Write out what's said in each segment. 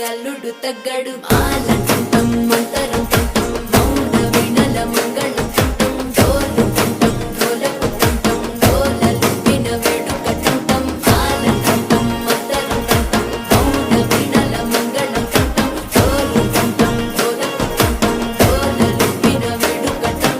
అల్లుడు తగ్గడు ఆలంటం మంతరం మౌన వినల మంగళం డోలు డోలకు డోలలు విన వేడుకటం ఆలంటం మంతరం మౌన వినల మంగళం డోలు డోలకు డోలలు విన వేడుకటం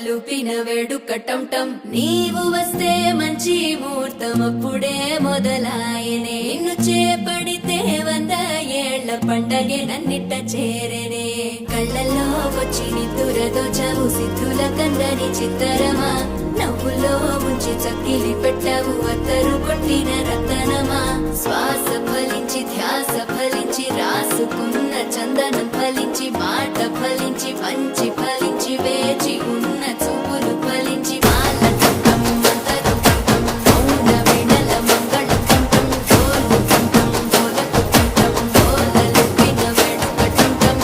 లూపిన వేడుకటం టం నీవు వస్తే మంచి ముహూర్తం అప్పుడే మొదలాయనే నిన్ను చేపడితే 100 ఏళ్ల పండగే నన్నిట్ట చేరనే కళ్ళల్లో వచ్చి నిద్దురదోచావు సిద్ధుల కందని చిత్తరమా నవ్వులో ముంచి చక్కిలి పెట్టావు అత్తరు కొట్టిన రతనమా శ్వాస ఫలించి ధ్యాస ఫలించి రాసుకున్న చందనం ఫలించి మాట ఫలించి మంచి ఫలించి వేచి ఉన్న చూపులు ఫలించి మాలటం మంతరం మౌన వినల మంగళం డోలు డోలకు డోలలు విన వేడుకటం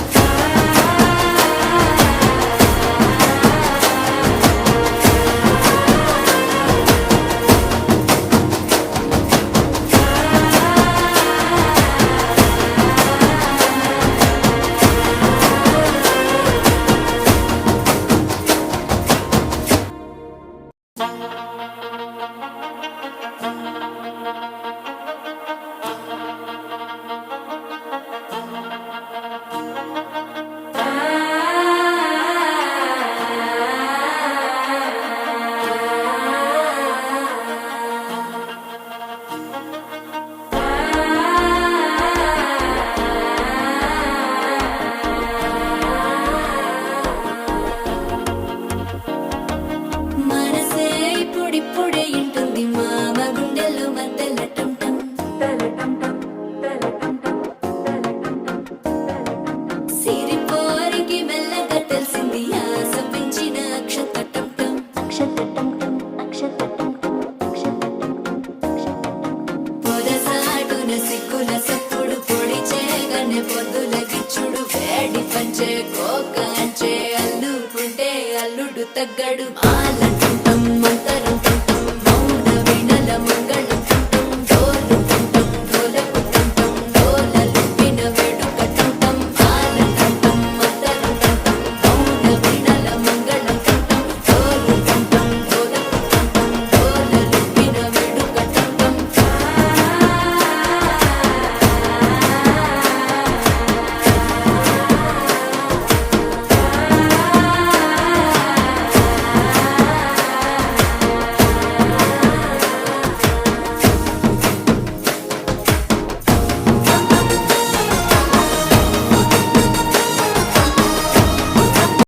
ఇప్పుడే ఇంటుంది మామ గుండెల్లో మద్దెలటం సిరిపోరికి మెల్లగా తెలిసింది ఆశ పెంచిన అక్షతటం పొదసాటున సిక్కుల సప్పుడు పొడి చేయగానే పొద్దుల గిచ్చుడు వేడి పంచే కోకంచే అల్లుకుంటే అల్లుడు తగ్గడు ఆలంట